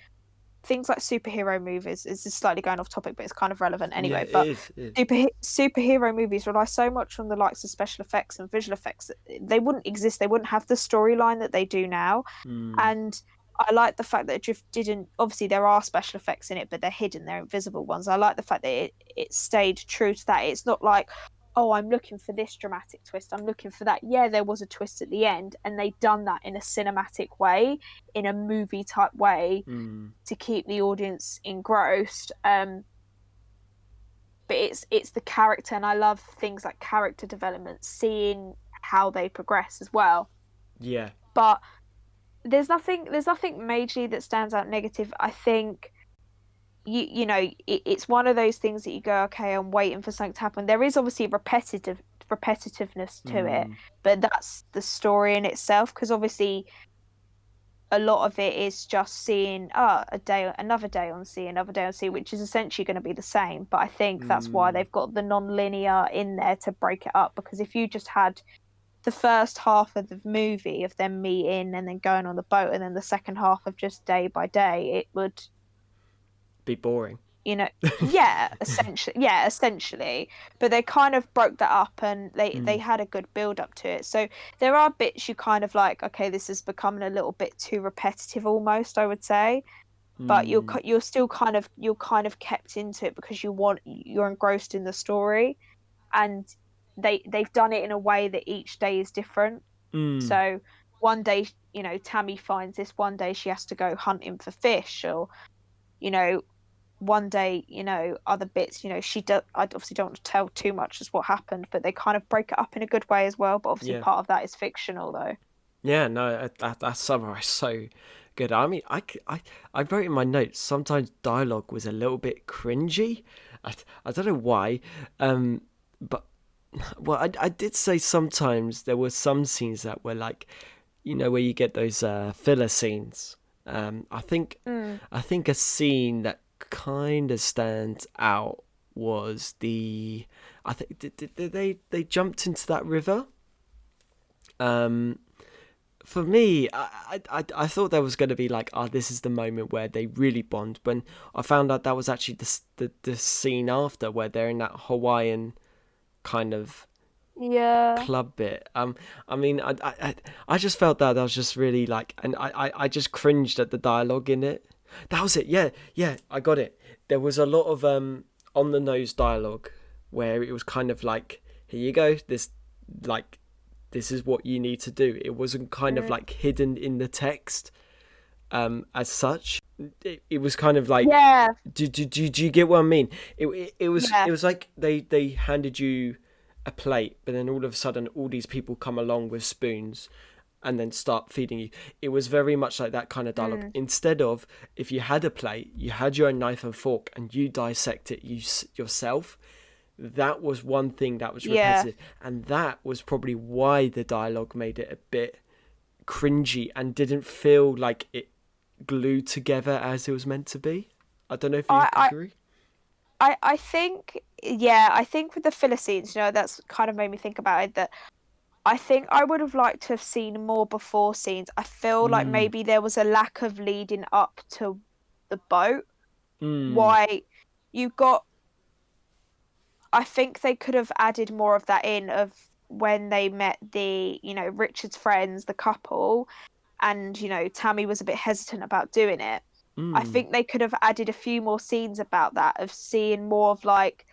things like superhero movies is slightly going off topic, but it's kind of relevant Yeah, anyway. it But is. It is. superhero movies rely so much on the likes of special effects and visual effects that they wouldn't exist. They wouldn't have the storyline that they do now. Mm, And I like the fact that Adrift didn't. Obviously, there are special effects in it, but they're hidden. They're invisible ones. I like the fact that it stayed true to that. It's not like, oh, I'm looking for this dramatic twist. I'm looking for that. Yeah, there was a twist at the end, and they've done that in a cinematic way, in a movie type way, mm, to keep the audience engrossed. But it's the character, and I love things like character development, seeing how they progress as well. yeah. But there's nothing majorly that stands out negative. I think it's one of those things that you go, okay, I'm waiting for something to happen. There is obviously repetitiveness to it, Mm, but that's the story in itself, because obviously a lot of it is just seeing another day on sea, another day on sea, which is essentially going to be the same. But I think that's why mm, they've got the non-linear in there to break it up, because if you just had the first half of the movie of them meeting and then going on the boat, and then the second half of just day by day, it would, be boring. essentially. But they kind of broke that up, and they Mm, had a good build up to it. So there are bits you kind of like, okay, this is becoming a little bit too repetitive almost, I would say. But mm, you're kind of kept into it because you're engrossed in the story, and they've done it in a way that each day is different. mm. So one day, Tammy finds this, one day she has to go hunting for fish, or you know one day, other bits, she does. I obviously don't want to tell too much as what happened, but they kind of break it up in a good way as well. But obviously Yeah. part of that is fictional though. Yeah, no, that summarized so good. I mean, I wrote in my notes sometimes dialogue was a little bit cringy. I don't know why, but well, I did say sometimes there were some scenes that were like, where you get those filler scenes. I think Mm. I think a scene that kind of stands out was I think did they jumped into that river. Um, for me, I thought there was going to be like, oh, this is the moment where they really bond. When I found out that was actually the scene after, where they're in that Hawaiian kind of Yeah. club bit. I mean, I just felt that was just really like, and I just cringed at the dialogue in it. That was it. Yeah, yeah, I got it. There was a lot of on the nose dialogue where it was kind of like, here you go, like this is what you need to do. It wasn't kind of Mm. like hidden in the text as such. It was kind of like, Yeah. do you get what I mean? Yeah. It was like they handed you a plate, but then all of a sudden all these people come along with spoons and then start feeding you. It was very much like that kind of dialogue. Mm. Instead of, if you had a plate, you had your own knife and fork and you dissect it yourself. That was one thing that was Yeah. repetitive, and that was probably why the dialogue made it a bit cringy and didn't feel like it glued together as it was meant to be. I don't know if you I, agree. I think, yeah, I think with the filler scenes, that's kind of made me think about it, that I think I would have liked to have seen more before scenes. I feel like Mm, maybe there was a lack of leading up to the boat. mm, Why you got I think they could have added more of that in, of when they met Richard's friends, the couple, and Tammy was a bit hesitant about doing it. I mm, think they could have added a few more scenes about that, of seeing more of like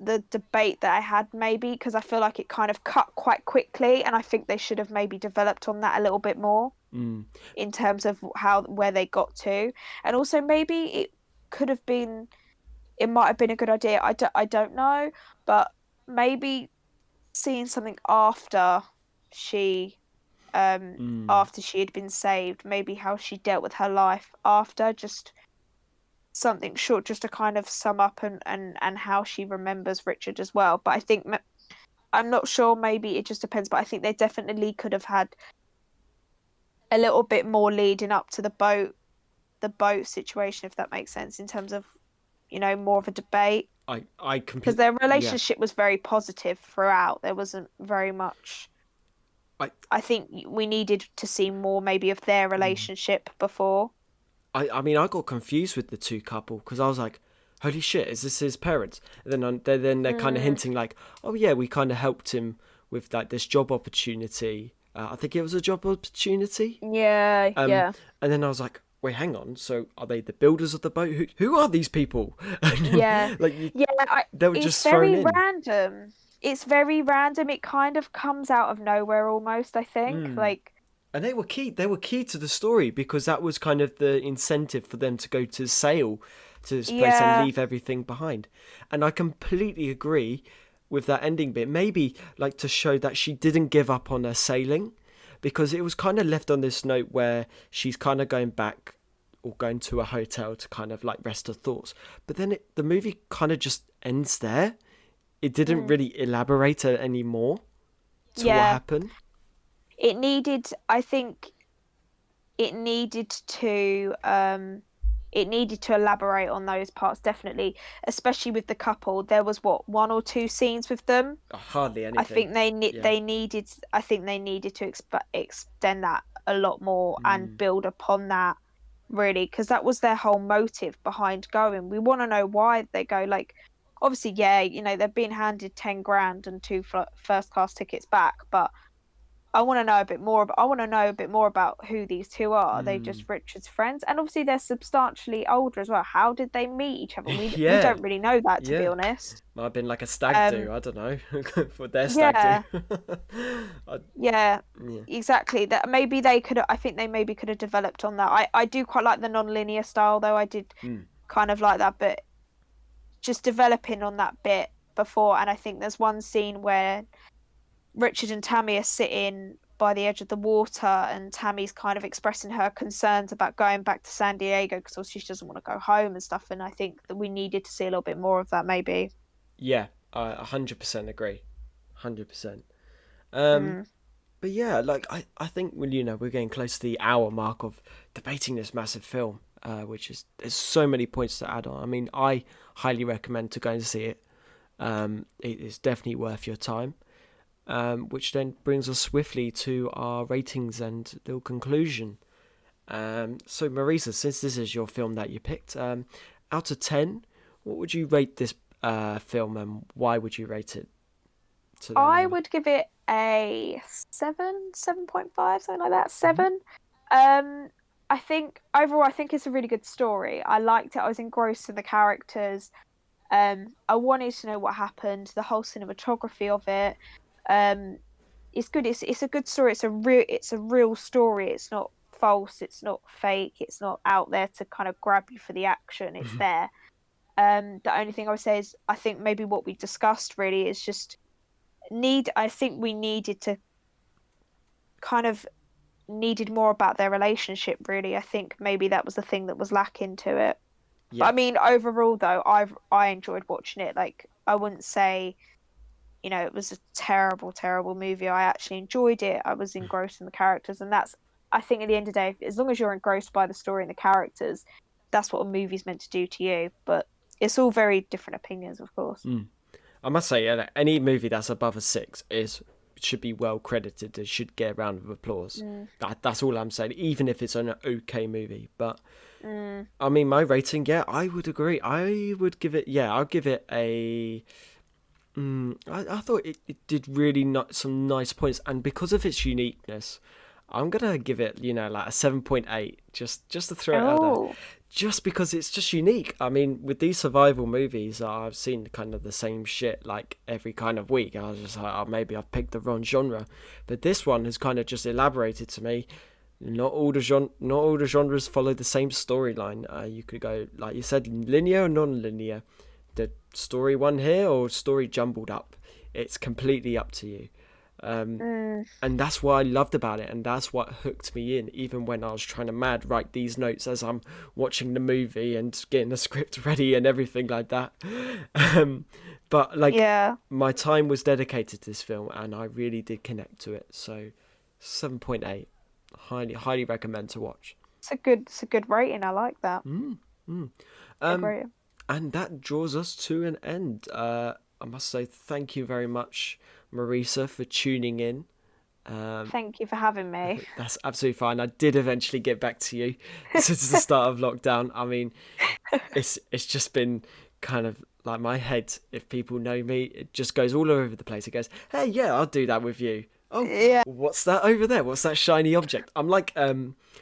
the debate that I had, maybe, because I feel like it kind of cut quite quickly, and I think they should have maybe developed on that a little bit more mm, in terms of where they got to. And also maybe it might have been a good idea. I don't know, but maybe seeing something she um mm. after she had been saved, maybe how she dealt with her life after, just something short, just to kind of sum up, and how she remembers Richard as well. But I think, I'm not sure, maybe it just depends, but I think they definitely could have had a little bit more leading up to the boat situation, if that makes sense, in terms of more of a debate. I Because completely, their yeah. relationship was very positive throughout. There wasn't very much. I, I think we needed to see more maybe of their relationship before. I mean, I got confused with the two couple because I was like, "Holy shit, is this his parents?" And then they're kind of Mm, hinting like, "Oh yeah, we kind of helped him with like this job opportunity. I think it was a job opportunity." yeah, Um, yeah, and then I was like, "Wait, hang on. So are they the builders of the boat? Who are these people?" And yeah, then, like yeah. they were It's just thrown very in. random. It's very random. It kind of comes out of nowhere almost, I think. Mm. Like, And they were key. They were key to the story because that was kind of the incentive for them to go to sail to this place and yeah, leave everything behind. And I completely agree with that ending bit. Maybe like to show that she didn't give up on her sailing, because it was kind of left on this note where she's kind of going back or going to a hotel to kind of like rest her thoughts. But then the movie kind of just ends there. It didn't mm, really elaborate any more to what yeah. happened. It needed, I think, it needed to elaborate on those parts definitely, especially with the couple. There was what, one or two scenes with them. Hardly I anything. think Yeah. they needed to extend that a lot more and Mm. build upon that, really, because that was their whole motive behind going. We want to know why they go. Like, obviously, yeah, they're being handed 10 grand and two first class tickets back, but I want to know a bit more. I want to know a bit more about who these two are. Are they Mm. just Richard's friends? And obviously, they're substantially older as well. How did they meet each other? We Yeah, don't really know that, to be yeah. honest. Might have been like a stag do. Um, I don't know. For their stag do. yeah, I, yeah, yeah. exactly. That maybe they could. I think they maybe could have developed on that. I do quite like the non-linear style, though. I did Mm. kind of like that, but just developing on that bit before. And I think there's one scene where Richard and Tammy are sitting by the edge of the water, and Tammy's kind of expressing her concerns about going back to San Diego because obviously she doesn't want to go home and stuff. And I think that we needed to see a little bit more of that, maybe. Yeah, I 100% agree. 100%. Um, Mm, but yeah, like I think when we're getting close to the hour mark of debating this massive film, which is there's so many points to add on. I mean, I highly recommend to go and see it. It is definitely worth your time. Which then brings us swiftly to our ratings and little conclusion. So Marisa, since this is your film that you picked, out of 10, what would you rate this film, and why would you rate it to that I number? would give it a 7, 7.5, something like that. Hmm. 7. Um, I think overall, I think it's a really good story. I liked it. I was engrossed in the characters. I wanted to know what happened. The whole cinematography of it. Um, it's good. It's a good story. It's a real story. It's not false. It's not fake. It's not out there to kind of grab you for the action. It's there. The only thing I would say is I think maybe what we discussed really is just need. I think we needed to kind of needed more about their relationship. Really, I think maybe that was the thing that was lacking to it. But I Yeah. mean, overall though, I enjoyed watching it. Like, I wouldn't say it was a terrible, terrible movie. I actually enjoyed it. I was engrossed in the characters, and I think at the end of the day, as long as you're engrossed by the story and the characters, that's what a movie's meant to do to you. But it's all very different opinions, of course. Mm. I must say, any movie that's above a 6 is should be well credited. It should get a round of applause. Mm, That's all I'm saying, even if it's an okay movie. But mm, I mean, my rating, yeah, I would agree. I would give it, yeah, I'll give it a. I thought it did really some nice points, and because of its uniqueness, I'm gonna give it, like a 7.8, just to throw it out there, oh, just because it's just unique. I mean, with these survival movies, I've seen kind of the same shit like every kind of week. I was just like, oh, maybe I've picked the wrong genre, but this one has kind of just elaborated to me. Not all the genres follow the same storyline. You could go, like you said, linear or non-linear. The story one here or story jumbled up. It's completely up to you. mm, And that's what I loved about it, and that's what hooked me in, even when I was trying to mad write these notes as I'm watching the movie and getting the script ready and everything like that. Um, but like yeah, my time was dedicated to this film, and I really did connect to it. So 7.8, highly recommend to watch. it's a good rating. I like that. Mm, mm. Good Um, rating. And that draws us to an end. I must say thank you very much, Marisa, for tuning in. Thank you for having me. That's absolutely fine. I did eventually get back to you since the start of lockdown. I mean, it's just been kind of like my head. If people know me, it just goes all over the place. It goes, hey, yeah, I'll do that with you. Oh, Yeah. what's that over there? What's that shiny object? I'm like,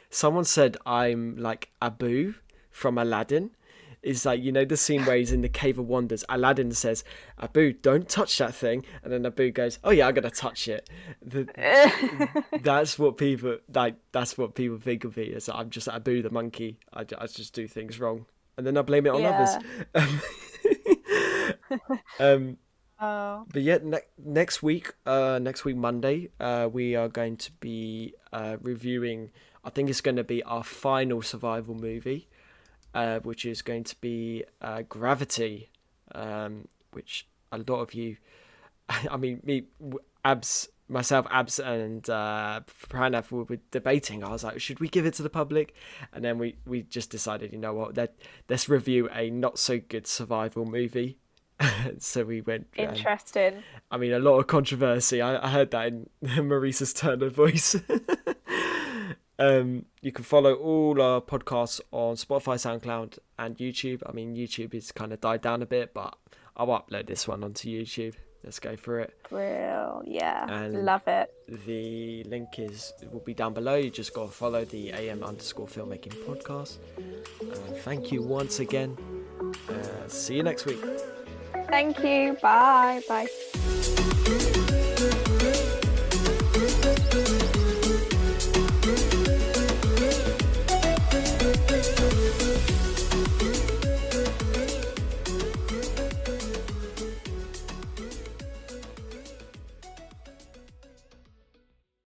someone said I'm like Abu from Aladdin. Is like, you know, the scene where he's in the Cave of Wonders. Aladdin says, Abu, don't touch that thing. And then Abu goes, oh yeah, I'm going to touch it. That's what people think of me as. I'm just Abu the monkey. I just do things wrong. And then I blame it on others. But yeah, next week Monday, we are going to be reviewing, I think it's going to be our final survival movie, which is going to be Gravity, which a lot of you, I mean, myself, Abs, and Pranav were debating. I was like, should we give it to the public? And then we just decided, you know what, let's review a not so good survival movie. So we went. Interesting. I mean, a lot of controversy. I heard that in Marisa's tone of voice. You can follow all our podcasts on Spotify, SoundCloud, and YouTube. I mean, YouTube is kind of died down a bit, but I'll upload this one onto YouTube. Let's go for it. Real, yeah, And love it. The link will be down below. You just got to follow the AM_filmmaking podcast. Thank you once again. See you next week. Thank you. Bye. Bye.